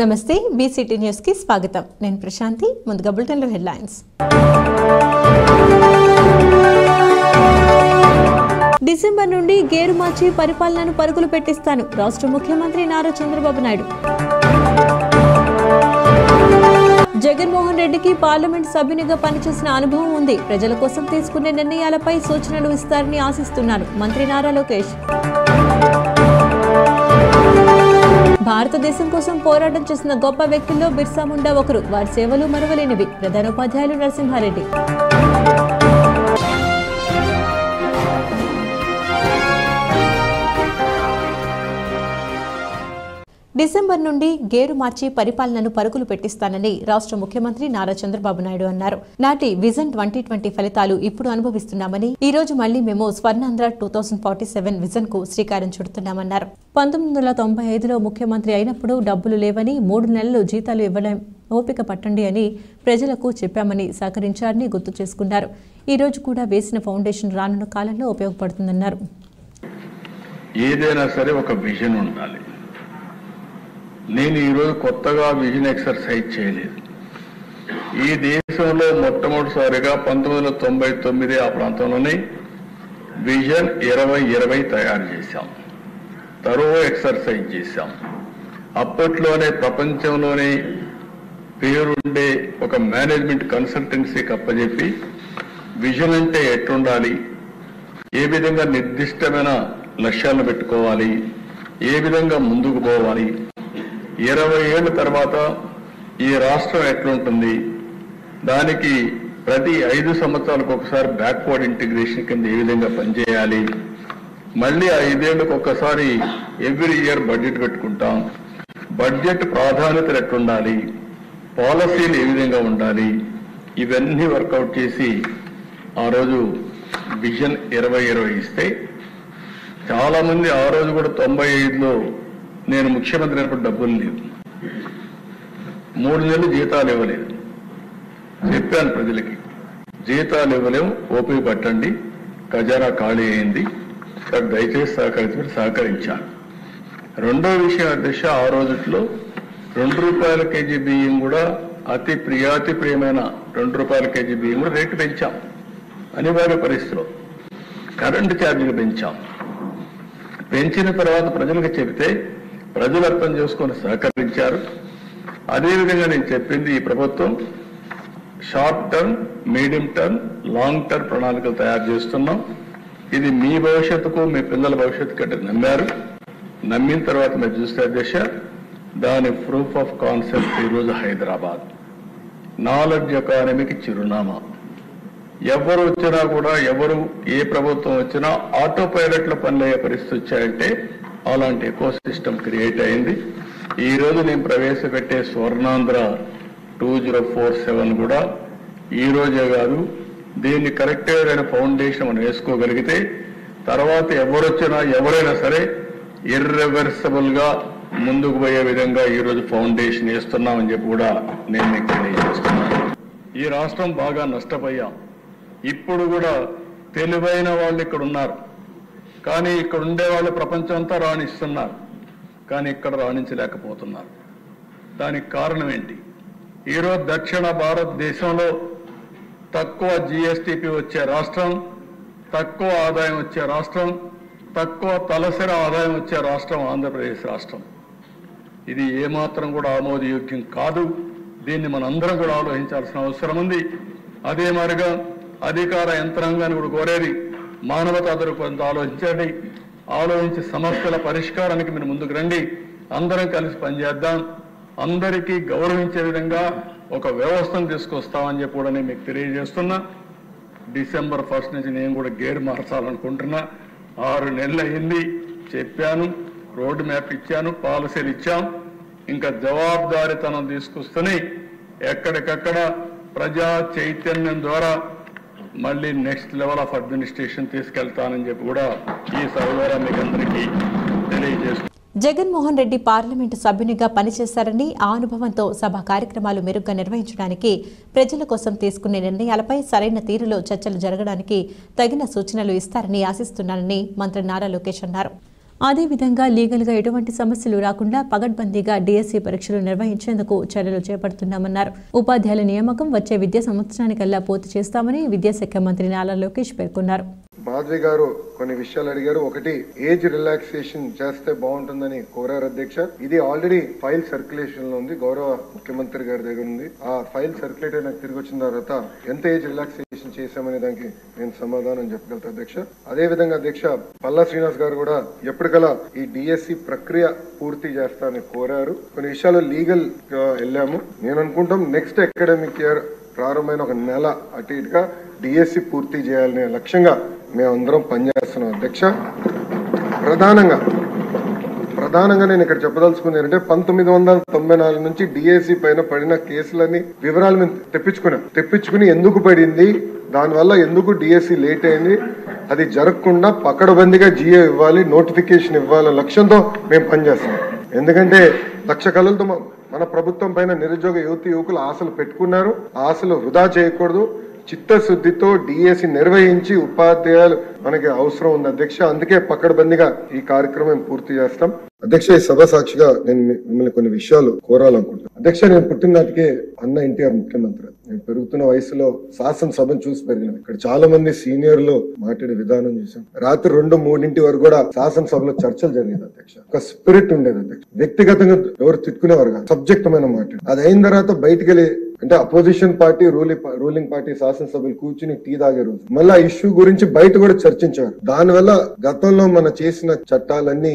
నమస్తే BCT news కి స్వాగతం నేను ప్రశాంతి ముందుగా బులెటిన్ లో హెడ్లైన్స్ డిసెంబర్ నుండి గేరు మార్చి పరిపాలనను పరుగులు పెట్టిస్తాను రాష్ట్ర ముఖ్యమంత్రి నారా చంద్రబాబు నాయుడు జగన్మోహన్ రెడ్డికి పార్లమెంట్ సభ్యునిగా పనిచేసిన అనుభవం ఉంది ప్రజల కోసం తీసుకునే నిర్ణయాలపై సూచనలు ఇస్తారని ఆశిస్తున్నాను మంత్రి నారా లోకేష్ భారతదేశం కోసం పోరాటం చేసిన గొప్ప వ్యక్తుల్లో బిర్సా ముండా ఒకరు వారి సేవలు మరువలేనివి ప్రధానోపాధ్యాయులు నరసింహారెడ్డి డిసెంబర్ నుండి గేరు మార్చి పరిపాలనను పరుగులు పెట్టిస్తానని రాష్ట్ర ముఖ్యమంత్రి నారా చంద్రబాబు నాయుడు అన్నారు. నాటి విజన్ 2020 ఫలితాలు ఇప్పుడు అనుభవిస్తున్నామని ఈ రోజు మళ్లీ మేము స్వర్ణాంధ్ర 2047 విజన్ కు శ్రీకారం చుడుతున్నామన్నారు. 1995లో ముఖ్యమంత్రి అయినప్పుడు డబ్బులు లేవని 3 నెలలు జీతాలు ఇవ్వడం ఓపిక పట్టండి అని ప్రజలకు చెప్పామని సహకరించారని గుర్తు చేసుకున్నారు. ఈ రోజు కూడా వేసిన ఫౌండేషన్ రానున్న కాలంలో ఉపయోగపడుతుందన్నారు. ఏదైనా సరే ఒక విజన్ ఉండాలి. నేను ఈరోజు కొత్తగా విజన్ ఎక్సర్సైజ్ చేయలేదు. ఈ దేశంలో మొట్టమొదటిసారిగా 1999 ఆ ప్రాంతంలోనే విజన్ 2020 తయారు చేశాం. తరువు ఎక్సర్సైజ్ చేశాం. అప్పట్లోనే ప్రపంచంలోనే పేరుండే ఒక మేనేజ్మెంట్ కన్సల్టెన్సీకి అప్పచెప్పి విజన్ అంటే ఎట్లుండాలి, ఏ విధంగా నిర్దిష్టమైన లక్ష్యాలను పెట్టుకోవాలి, ఏ విధంగా ముందుకు పోవాలి, 20 ఏళ్ల తర్వాత ఈ రాష్ట్రం ఎట్లుంటుంది, దానికి ప్రతి 5 సంవత్సరాలకు ఒకసారి బ్యాక్వర్డ్ ఇంటిగ్రేషన్ కింద ఏ విధంగా పనిచేయాలి, మళ్ళీ 5 ఏళ్లకు ఒకసారి ఎవ్రీ ఇయర్ బడ్జెట్ పెట్టుకుంటాం, బడ్జెట్ ప్రాధాన్యతలు ఎట్లుండాలి, పాలసీలు ఏ విధంగా ఉండాలి, ఇవన్నీ వర్కౌట్ చేసి ఆ రోజు విజన్ 2020 ఇస్తే చాలా మంది ఆ రోజు కూడా 95లో నేను ముఖ్యమంత్రి అయినప్పుడు డబ్బులు లేవు, 3 నెలలు జీతాలు ఇవ్వలేదు. చెప్పాను ప్రజలకి, జీతాలు ఇవ్వలేము, ఓపిక పట్టండి, ఖజానా ఖాళీ అయింది, దయచేసి సహకరించాను. రెండో విషయం అధ్యక్ష, ఆ రోజుట్లో ₹2 కేజీ బియ్యం కూడా అతి ప్రియమైన ₹2 కేజీ బియ్యం కూడా రేటు పెంచాం. అనివార్య పరిస్థితిలో కరెంటు ఛార్జీలు పెంచాం. పెంచిన తర్వాత ప్రజలకు చెబితే ప్రజలు అర్థం చేసుకొని సహకరించారు. అదేవిధంగా నేను చెప్పింది, ఈ ప్రభుత్వం short term, medium term, long term ప్రణాళికలు తయారు చేస్తున్నాం. ఇది మీ భవిష్యత్తుకు, మీ పిల్లల భవిష్యత్తు అంటే నమ్మారు. నమ్మిన తర్వాత మీరు చూస్తే అధ్యక్ష, దాని ప్రూఫ్ ఆఫ్ కాన్సెప్ట్ ఈరోజు హైదరాబాద్ నాలెడ్జ్ ఎకానమీకి చిరునామా. ఎవరు వచ్చినా కూడా, ఎవరు ఏ ప్రభుత్వం వచ్చినా ఆటో పైలట్లో పనులయ్యే పరిస్థితి వచ్చాయంటే అలాంటి ఎకో సిస్టమ్ క్రియేట్ అయింది. ఈ రోజు నేను ప్రవేశపెట్టే స్వర్ణాంధ్ర 2047 కూడా ఈ రోజే కాదు, దీన్ని కరెక్ట్గా ఫౌండేషన్ మనం వేసుకోగలిగితే తర్వాత ఎవరొచ్చినా ఎవరైనా సరే ఇర్రివర్సిబుల్ గా ముందుకు పోయే విధంగా ఈ రోజు ఫౌండేషన్ వేస్తున్నామని చెప్పి కూడా నేను మీకు తెలియజేస్తున్నాను. ఈ రాష్ట్రం బాగా నష్టపోయాం. ఇప్పుడు కూడా తెలివైన వాళ్ళు ఇక్కడ ఉన్నారు, కానీ ఇక్కడ ఉండే వాళ్ళు ప్రపంచం అంతా రాణిస్తున్నారు, కానీ ఇక్కడ రాణించలేకపోతున్నారు. దానికి కారణం ఏంటి? ఈరోజు దక్షిణ భారతదేశంలో తక్కువ జీఎస్టీపీ వచ్చే రాష్ట్రం, తక్కువ ఆదాయం వచ్చే రాష్ట్రం, తక్కువ తలసరి ఆదాయం వచ్చే రాష్ట్రం ఆంధ్రప్రదేశ్ రాష్ట్రం. ఇది ఏమాత్రం కూడా ఆమోదయోగ్యం కాదు. దీన్ని మనందరం కూడా ఆలోచించాల్సిన అవసరం ఉంది. అదే మాదిరిగా అధికార యంత్రాంగాన్ని కూడా కోరేది, మానవతా దృక్పథంతో ఆలోచించండి. ఆలోచించి సమస్యల పరిష్కారానికి మీరు ముందుకు రండి. అందరం కలిసి పనిచేద్దాం. అందరికీ గౌరవించే విధంగా ఒక వ్యవస్థను తీసుకొస్తామని చెప్పి కూడా నేను మీకు తెలియజేస్తున్నా. డిసెంబర్ 1 నుంచి నేను కూడా గేర్ మార్చాలనుకుంటున్నా. 6 నెలలు అయింది, చెప్పాను, రోడ్ మ్యాప్ ఇచ్చాను, పాలసీలు ఇచ్చాం. ఇంకా జవాబుదారీతనం తీసుకొస్తూనే ఎక్కడికక్కడ ప్రజా చైతన్యం ద్వారా మళ్ళీ నెక్స్ట్ లెవెల్ ఆఫ్ అడ్మినిస్ట్రేషన్ తీసుకెళ్తానని చెప్పి కూడా ఈ సభ ద్వారా మీకు అందరికీ తెలియజేస్తున్నాను. జగన్మోహన్ రెడ్డి పార్లమెంటు సభ్యునిగా పనిచేశారని, ఆ అనుభవంతో సభ కార్యక్రమాలు మెరుగ్గా నిర్వహించడానికి, ప్రజల కోసం తీసుకునే నిర్ణయాలపై సరైన తీరులో చర్చలు జరగడానికి తగిన సూచనలు ఇస్తారని ఆశిస్తున్నానని మంత్రి నారా లోకేష్ అన్నారు. అదేవిధంగా లీగల్గా ఎటువంటి సమస్యలు రాకుండా పగడ్బందీగా డిఎస్సి పరీక్షలు నిర్వహించేందుకు చర్యలు చేపడుతున్నామన్నారు. ఉపాధ్యాయుల నియామకం వచ్చే విద్యా సంవత్సరానికల్లా పూర్తి చేస్తామని విద్యాశాఖ మంత్రి నారా లోకేష్ పేర్కొన్నారు. మాధవి గారు కొన్ని విషయాలు అడిగారు. ఒకటి, ఏజ్ రిలాక్సేషన్ చేస్తే బాగుంటుందని కోరారు అధ్యక్ష. ఇది ఆల్రెడీ ఫైల్ సర్క్యులేషన్ లో ఉంది, గౌరవ ముఖ్యమంత్రి గారి దగ్గర ఉంది. ఆ ఫైల్ సర్క్యులేట్ అయినా తిరిగి వచ్చిన తర్వాత ఎంత ఏజ్ రిలాక్సేషన్ చేశామనే దానికి నేను సమాధానం చెప్పగలుగుతా అధ్యక్ష. అదే విధంగా అధ్యక్ష, పల్లా శ్రీనివాస్ గారు కూడా ఎప్పటికలా ఈ డిఎస్సి ప్రక్రియ పూర్తి చేస్తానని కోరారు. కొన్ని విషయాలు లీగల్ వెళ్ళాము. నేను అనుకుంటాం నెక్స్ట్ అకాడమిక్ ఇయర్ ప్రారంభమైన ఒక నెల అటు ఇటుగా డిఎస్సి పూర్తి చేయాలనే లక్ష్యంగా మేమందరం పనిచేస్తున్నాం అధ్యక్ష. ప్రధానంగా నేను ఇక్కడ చెప్పదలుచుకుంది ఏంటంటే 1994 నుంచి డిఎస్సి పైన పడిన కేసులని వివరాలు మేము తెప్పించుకుని ఎందుకు పడింది, దానివల్ల ఎందుకు డిఎస్సి లేట్ అయింది, అది జరగకుండా పకడ్బందీగా జియో ఇవ్వాలి, నోటిఫికేషన్ ఇవ్వాలనే లక్ష్యంతో మేము పనిచేస్తున్నాం. ఎందుకంటే లక్ష కళలతో మన ప్రభుత్వం పైన నిరుద్యోగ యువకులు ఆశలు పెట్టుకున్నారు. ఆశలు వృధా చేయకూడదు. చిత్తశుద్ధితో డిఎస్సి నిర్వహించి ఉపాధ్యాయులు మనకి అవసరం ఉంది అధ్యక్ష. అందుకే పకడ్బందీగా ఈ కార్యక్రమం పూర్తి చేస్తాం అధ్యక్ష. ఈ సభ సాక్షిగా నేను మిమ్మల్ని కొన్ని విషయాలు కోరాలనుకుంటున్నాను అధ్యక్ష. నేను పుట్టినాటికే అన్న ఎన్టీఆర్ ముఖ్యమంత్రి. నేను పెరుగుతున్న వయసులో శాసనసభను చూసి పెరిగిన. ఇక్కడ చాలా మంది సీనియర్లు మాట్లాడే విధానం చూసాం. రాత్రి 2-3 వరకు కూడా శాసనసభలో చర్చలు జరిగేది అధ్యక్ష. ఒక స్పిరిట్ ఉండేది అధ్యక్ష. వ్యక్తిగతంగా ఎవరు తిట్టుకునేవారు కాదు, సబ్జెక్టమైన మాట. అది అయిన తర్వాత బయటికి వెళ్ళి అంటే అపోజిషన్ పార్టీ రూలింగ్ పార్టీ శాసనసభ్యులు కూర్చుని టీ తాగే రోజు మళ్ళీ ఆ ఇష్యూ గురించి బయట కూడా చర్చించారు. దానివల్ల గతంలో మనం చేసిన చట్టాలన్నీ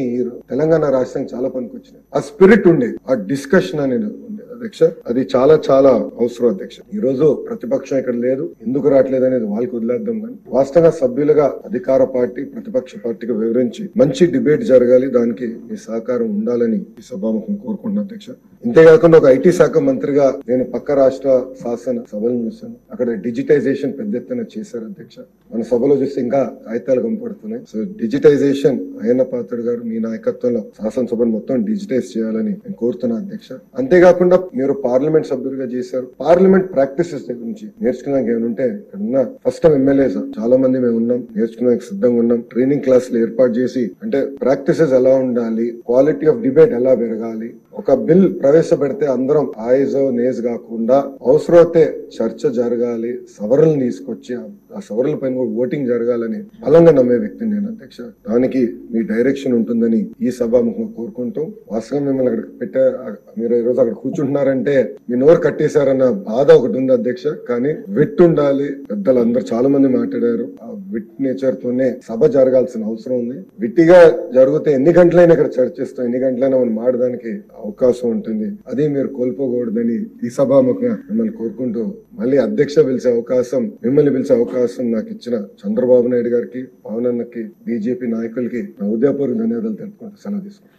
తెలంగాణ రాష్ట్రానికి చాలా పనికొచ్చినాయి. ఆ స్పిరిట్ ఉండేది, ఆ డిస్కషన్ అనేది ఉండేది అధ్యక్ష. అది చాలా చాలా అవసరం అధ్యక్ష. ఈ రోజు ప్రతిపక్షం ఇక్కడ లేదు, ఎందుకు రావట్లేదు అనేది వాళ్ళకి వదిలేద్దాం. కానీ వాస్తవంగా సభ్యులుగా అధికార పార్టీ ప్రతిపక్ష పార్టీకి వివరించి మంచి డిబేట్ జరగాలి, దానికి మీ సహకారం ఉండాలని ఈ సభాముఖం కోరుకుంటున్నాను అధ్యక్ష. ఇంతేకాకుండా ఒక ఐటీ శాఖ మంత్రిగా నేను పక్క రాష్ట్ర శాసన సభలను చూశాను. అక్కడ డిజిటైజేషన్ పెద్ద ఎత్తున చేశారు అధ్యక్ష. మన సభలో చూస్తే ఇంకా కాగితాలు కనపడుతున్నాయి. సో డిజిటైజేషన్ అయ్యన్న పాత్రుడు గారు మీ నాయకత్వంలో శాసనసభను మొత్తం డిజిటైజ్ చేయాలని నేను కోరుతున్నా అధ్యక్ష. అంతేకాకుండా మీరు పార్లమెంట్ సభ్యులుగా చేశారు. పార్లమెంట్ ప్రాక్టీసెస్ గురించి నేర్చుకున్నాక ఏమంటే ఇక్కడ ఉన్న ఫస్ట్ టైం ఎమ్మెల్యేస్ చాలా మంది మేము ఉన్నాం, నేర్చుకున్నాక సిద్ధంగా ఉన్నాం. ట్రైనింగ్ క్లాసులు ఏర్పాటు చేసి అంటే ప్రాక్టీసెస్ ఎలా ఉండాలి, క్వాలిటీ ఆఫ్ డిబేట్ ఎలా పెరగాలి, ఒక బిల్ ప్రవేశపెడితే అందరం ఆయిజ్ నేజ్ కాకుండా అవసరమైతే చర్చ జరగాలి, సవరణలు తీసుకొచ్చి ఆ సవరణల పైన కూడా ఓటింగ్ జరగాలని బలంగా నమ్మే వ్యక్తిని నేను అధ్యక్ష. దానికి మీ డైరెక్షన్ ఉంటుందని ఈ సభాముఖంగా కోరుకుంటూ, వాస్తవం మిమ్మల్ని అక్కడ మీరు ఈ రోజు అక్కడ కూర్చుంటున్నారంటే మీ నోరు కట్టేశారన్న బాధ ఒకటి ఉంది అధ్యక్ష. కానీ విట్ ఉండాలి. పెద్దలందరూ చాలా మంది మాట్లాడారు. ఆ విట్ నేచర్ తోనే సభ జరగాల్సిన అవసరం ఉంది. విట్టిగా జరిగితే ఎన్ని గంటలైనా ఇక్కడ చర్చిస్తాం, ఎన్ని గంటలైనా మనం మాడడానికి అవకాశం ఉంటుంది. అది మీరు కోల్పోకూడదని ఈ సభాముఖంగా మిమ్మల్ని కోరుకుంటూ, మళ్ళీ అధ్యక్ష మిమ్మల్ని పిలిచే అవకాశం నాకు ఇచ్చిన చంద్రబాబు నాయుడు గారికి, పవన్ అన్నకి, బీజేపీ నాయకులకి నా ఉదయపూర్వక ధన్యవాదాలు తెలుపుకుంటూ సెలవు తీసుకుంటాను.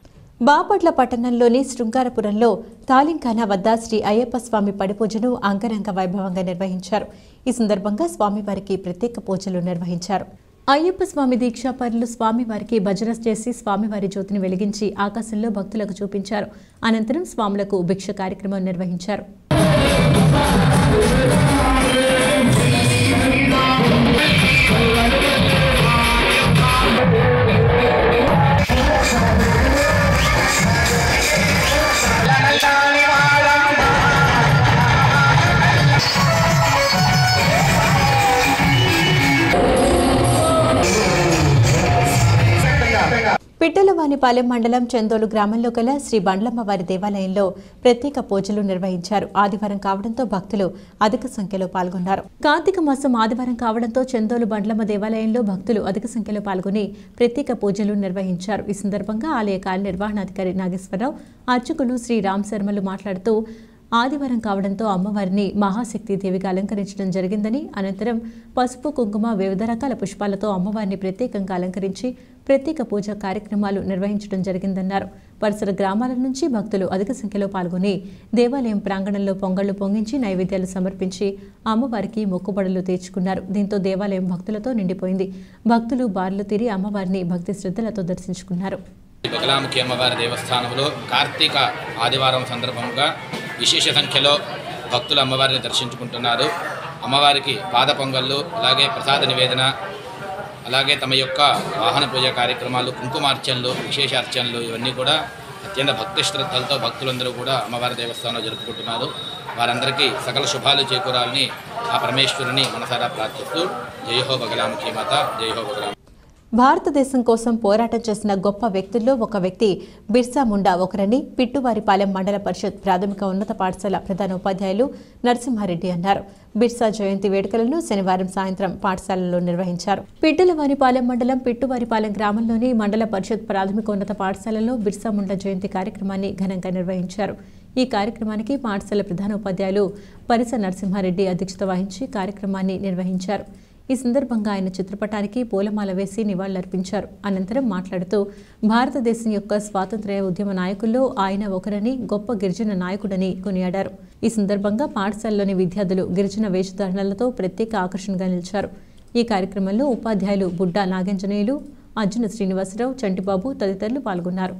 బాపట్ల పట్టణంలోని శృంగారపురంలో తాలింఖానా వద్ద శ్రీ అయ్యప్ప స్వామి పడిపూజను అంగరంగ వైభవంగా నిర్వహించారు. ఈ సందర్భంగా స్వామివారికి ప్రత్యేక పూజలు నిర్వహించారు. అయ్యప్ప స్వామి దీక్షాపరులు స్వామివారికి భజన చేసి స్వామివారి జ్యోతిని వెలిగించి ఆకాశంలో భక్తులకు చూపించారు. అనంతరం స్వాములకు భిక్ష కార్యక్రమం నిర్వహించారు. పిట్టలవానిపాలెం మండలం చందోలు గ్రామంలో గల శ్రీ బండ్లమ్మవారి దేవాలయంలో ప్రత్యేక పూజలు నిర్వహించారు. ఆదివారం కావడంతో భక్తులు అధిక సంఖ్యలో పాల్గొన్నారు. కార్తీక మాసం ఆదివారం కావడంతో చందోలు బండ్లమ్మ దేవాలయంలో భక్తులు అధిక సంఖ్యలో పాల్గొని ప్రత్యేక పూజలు నిర్వహించారు. ఈ సందర్భంగా ఆలయ కార్యనిర్వహణాధికారి నాగేశ్వరరావు, అర్చకులు శ్రీ రామ్ శర్మలు మాట్లాడుతూ ఆదివారం కావడంతో అమ్మవారిని మహాశక్తి దేవిగా అలంకరించడం జరిగిందని, అనంతరం పసుపు కుంకుమ వివిధ రకాల పుష్పాలతో అమ్మవారిని ప్రత్యేకంగా అలంకరించి ప్రత్యేక పూజా కార్యక్రమాలు నిర్వహించడం జరిగిందన్నారు. పరిసర గ్రామాల నుంచి భక్తులు అధిక సంఖ్యలో పాల్గొని దేవాలయం ప్రాంగణంలో పొంగళ్లు పొంగించి నైవేద్యాలు సమర్పించి అమ్మవారికి మొక్కుబడులు తీర్చుకున్నారు. దీంతో దేవాలయం భక్తులతో నిండిపోయింది. భక్తులు బార్లు తీరి అమ్మవారిని భక్తి శ్రద్ధలతో దర్శించుకున్నారు. బగలాముఖి అమ్మవారి దేవస్థానంలో కార్తీక ఆదివారం సందర్భంగా విశేష సంఖ్యలో భక్తులు అమ్మవారిని దర్శించుకుంటున్నారు. అమ్మవారికి పాద పొంగళ్ళు, అలాగే ప్రసాద నివేదన అలాగే తమ యొక్క వాహన పూజ కార్యక్రమాలు, కుంకుమార్చనలు, విశేషార్చనలు ఇవన్నీ కూడా అత్యంత భక్తి శ్రద్ధలతో భక్తులందరూ కూడా అమ్మవారి దేవస్థానంలో జరుపుకుంటున్నారు. వారందరికీ సకల శుభాలు చేకూరాలని ఆ పరమేశ్వరుని మనసారా ప్రార్థిస్తూ జయహో బగలాముఖి మాత, జయహో బగలాముఖి. భారతదేశం కోసం పోరాటం చేసిన గొప్ప వ్యక్తుల్లో ఒక వ్యక్తి బిర్సా ముండా ఒకరని పిట్టువారిపాలెం మండల పరిషత్ ప్రాథమిక ఉన్నత పాఠశాల ప్రధాన ఉపాధ్యాయులు నరసింహారెడ్డి అన్నారు. బిర్సా జయంతి వేడుకలను శనివారం సాయంత్రం పాఠశాలలో నిర్వహించారు. పిట్టలవారిపాలెం మండలం పిట్టువారిపాలెం గ్రామంలోని మండల పరిషత్ ప్రాథమికోన్నత పాఠశాలలో బిర్సా ముండా జయంతి కార్యక్రమాన్ని ఘనంగా నిర్వహించారు. ఈ కార్యక్రమానికి పాఠశాల ప్రధాన ఉపాధ్యాయులు పరిస నరసింహారెడ్డి అధ్యక్షత వహించి కార్యక్రమాన్ని నిర్వహించారు. ఈ సందర్భంగా ఆయన చిత్రపటానికి పూలమాల వేసి నివాళులర్పించారు. అనంతరం మాట్లాడుతూ భారతదేశం యొక్క స్వాతంత్ర్య ఉద్యమ నాయకుల్లో ఆయన ఒకరని, గొప్ప గిరిజన నాయకుడని కొనియాడారు. ఈ సందర్భంగా పాఠశాలలోని విద్యార్థులు గిరిజన వేషధారణలతో ప్రత్యేక ఆకర్షణగా నిలిచారు. ఈ కార్యక్రమంలో ఉపాధ్యాయులు బుడ్డా నాగేంజనేయులు, అర్జున శ్రీనివాసరావు, చంటిబాబు తదితరులు పాల్గొన్నారు.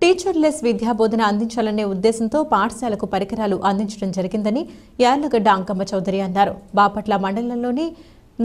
టీచర్లెస్ విద్యాబోధన అందించాలనే ఉద్దేశంతో పాఠశాలకు పరికరాలు అందించడం జరిగిందని యార్లగడ్డ అంకమ్మ చౌదరి అన్నారు. బాపట్ల మండలంలోని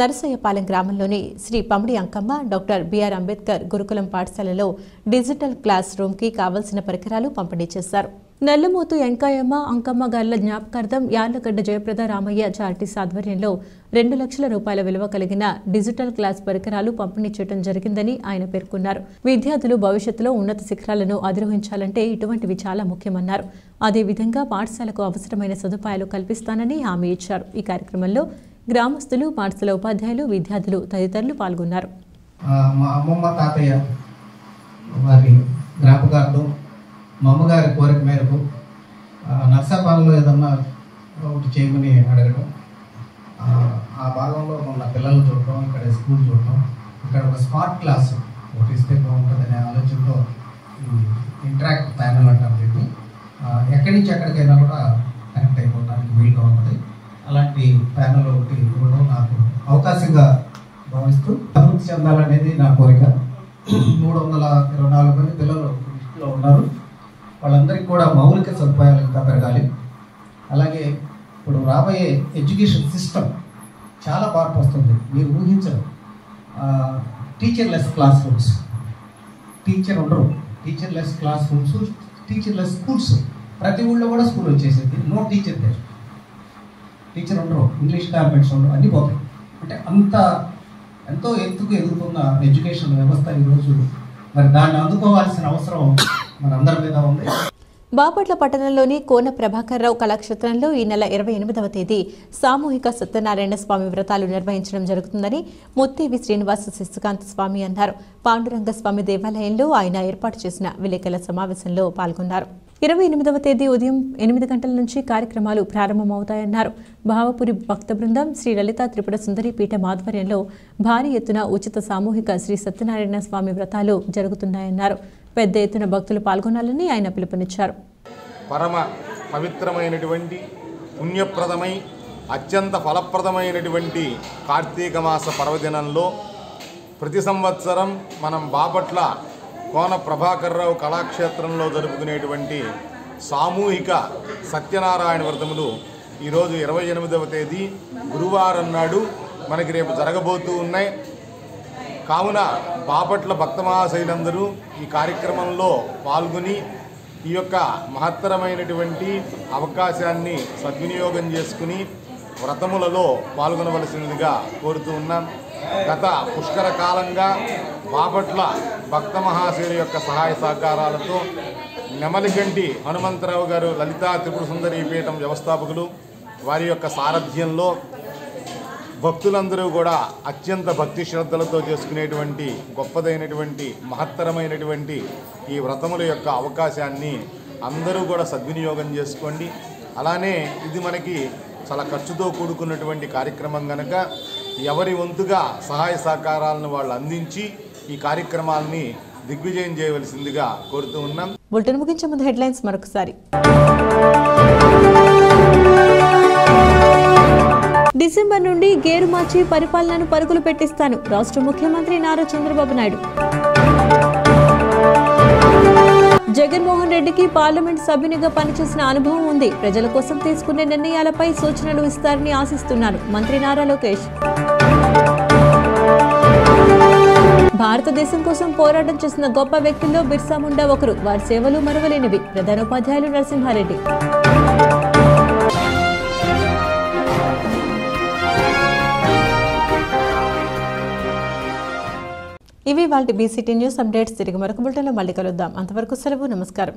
నరసయ్యపాలెం గ్రామంలోని శ్రీ పమిడి అంకమ్మ డాక్టర్ బిఆర్ అంబేద్కర్ గురుకులం పాఠశాలలో డిజిటల్ క్లాస్ రూమ్కి కావలసిన పరికరాలు పంపిణీ చేశారు. నల్లమోతు ఎంకాయమ్మ అంకమ్మ గార్ల జ్ఞాపకార్థం యార్లగడ్డ జయప్రద రామయ్య చారిటీస్ ఆధ్వర్యంలో 2 లక్షల రూపాయల విలువ కలిగిన డిజిటల్ క్లాస్ పరికరాలు పంపిణీ చేయడం జరిగిందని ఆయన పేర్కొన్నారు. విద్యార్థులు భవిష్యత్తులో ఉన్నత శిఖరాలను అధిరోహించాలంటే ఇటువంటివి చాలా ముఖ్యమన్నారు. అదేవిధంగా పాఠశాలకు అవసరమైన సదుపాయాలు కల్పిస్తానని హామీ ఇచ్చారు. ఈ కార్యక్రమంలో గ్రామస్తులు, పాఠశాల ఉపాధ్యాయులు, విద్యార్థులు తదితరులు పాల్గొన్నారు. మా అమ్మమ్మ తాతయ్య వారి జ్ఞాపకార్థం మా అమ్మగారి కోరిక మేరకు నర్సాపాలలో ఏదన్నా ఒకటి చేయమని అడగడం, ఆ భాగంలో మన పిల్లలు చూడటం, ఇక్కడ స్కూల్ చూడటం, ఇక్కడ ఒక స్మార్ట్ క్లాస్ ఒకటి ఇస్తే బాగుంటుందనే ఆలోచనతో ఇంటరాక్ట్ ప్యానల్ అంటారు దీన్ని. ఎక్కడి నుంచి ఎక్కడికైనా కూడా కనెక్ట్ అయిపోవడానికి వీలుగా ఉంటుంది. అలాంటి ప్యానల్ ఒకటి ఇవ్వడం నాకు అవకాశంగా భావిస్తూ అభివృద్ధి చెందాలనేది నా కోరిక. 324 మంది పిల్లలు దృష్టిలో ఉన్నారు. వాళ్ళందరికీ కూడా మౌలిక సదుపాయాలు ఇంకా పెరగాలి. అలాగే ఇప్పుడు రాబోయే ఎడ్యుకేషన్ సిస్టమ్ చాలా మార్పు వస్తుంది. మీరు ఊహించరు. టీచర్లెస్ క్లాస్ రూమ్స్, టీచర్ ఉండరు, టీచర్లెస్ క్లాస్ రూమ్స్, టీచర్లెస్ స్కూల్స్. ప్రతి ఊళ్ళో కూడా స్కూల్ వచ్చేసింది. నో టీచర్ దేర్, టీచర్ ఉండరు, ఇంగ్లీష్ కాన్వెంట్స్ ఉండరు, అన్నీ పోతాయి. అంటే ఎంతో ఎత్తుకు ఎదుగుతున్న ఎడ్యుకేషన్ వ్యవస్థ ఈరోజు మరి దాన్ని అందుకోవాల్సిన అవసరం మనందరి మీద ఉంది. బాపట్ల పట్టణంలోని కోన ప్రభాకర్రావు కళాక్షేత్రంలో ఈ నెల 28వ తేదీ సామూహిక సత్యనారాయణ స్వామి వ్రతాలు నిర్వహించడం జరుగుతుందని ముత్తేవి శ్రీనివాస శశికాంత స్వామి అన్నారు. పాండురంగ స్వామి దేవాలయంలో ఆయన ఏర్పాటు చేసిన విలేకరుల సమావేశంలో పాల్గొన్నారు. 28వ తేదీ ఉదయం 8 గంటల నుంచి కార్యక్రమాలు ప్రారంభమవుతాయన్నారు. భావపురి భక్త బృందం శ్రీ లలితా త్రిపుర సుందరి పీఠం ఆధ్వర్యంలో భారీ ఎత్తున ఉచిత సామూహిక శ్రీ సత్యనారాయణ స్వామి వ్రతాలు జరుగుతున్నాయన్నారు. పెద్ద ఎత్తున భక్తులు పాల్గొనాలని ఆయన పిలుపునిచ్చారు. పరమ పవిత్రమైనటువంటి పుణ్యప్రదమై అత్యంత ఫలప్రదమైనటువంటి కార్తీక మాస పర్వదినంలో ప్రతి సంవత్సరం మనం బాపట్ల కోన ప్రభాకర్రావు కళాక్షేత్రంలో జరుపుకునేటువంటి సామూహిక సత్యనారాయణ వ్రతములు ఈరోజు 28వ తేదీ గురువారం నాడు మనకి రేపు జరగబోతూ ఉన్నాయి. కావున బాపట్ల భక్త మహాశైలందరూ ఈ కార్యక్రమంలో పాల్గొని ఈ యొక్క మహత్తరమైనటువంటి అవకాశాన్ని సద్వినియోగం చేసుకుని వ్రతములలో పాల్గొనవలసినదిగా కోరుతూ ఉన్నాం. గత పుష్కర కాలంగా బాపట్ల భక్త మహాశైల యొక్క సహాయ సహకారాలతో నెమలిగంటి హనుమంతరావు గారు లలితా త్రిపుర సుందరి పీఠం వ్యవస్థాపకులు వారి యొక్క సారథ్యంలో భక్తులందరూ కూడా అత్యంత భక్తి శ్రద్ధలతో చేసుకునేటువంటి గొప్పదైనటువంటి మహత్తరమైనటువంటి ఈ వ్రతముల యొక్క అవకాశాన్ని అందరూ కూడా సద్వినియోగం చేసుకోండి. అలానే ఇది మనకి చాలా ఖర్చుతో కూడుకున్నటువంటి కార్యక్రమం కనుక ఎవరి వంతుగా సహాయ సహకారాలను వాళ్ళు అందించి ఈ కార్యక్రమాలని దిగ్విజయం చేయవలసిందిగా కోరుతూ ఉన్నాం. బులెటిన్ ముగించే ముందు హెడ్లైన్స్ మరొకసారి. డిసెంబర్ నుండి గేరు మార్చి పరిపాలనను పరుగులు పెట్టిస్తాను రాష్ట్ర ముఖ్యమంత్రి నారా చంద్రబాబు నాయుడు. జగన్మోహన్ రెడ్డికి పార్లమెంట్ సభ్యునిగా పనిచేసిన అనుభవం ఉంది. ప్రజల కోసం తీసుకునే నిర్ణయాలపై సూచనలు ఇస్తారని ఆశిస్తున్నాను మంత్రి నారా లోకేష్. భారతదేశం కోసం పోరాటం చేసిన గొప్ప వ్యక్తుల్లో బిర్సా ముండా ఒకరు. వారి సేవలు మరువలేనివి. ప్రధానోపాధ్యాయులు నరసింహారెడ్డి. ఇవి వాళ్ళ బీసీటీ న్యూస్ అప్డేట్స్. తిరిగి మరొక బులెటిన్లో మళ్ళీ కలుద్దాం. అంతవరకు సెలవు. నమస్కారం.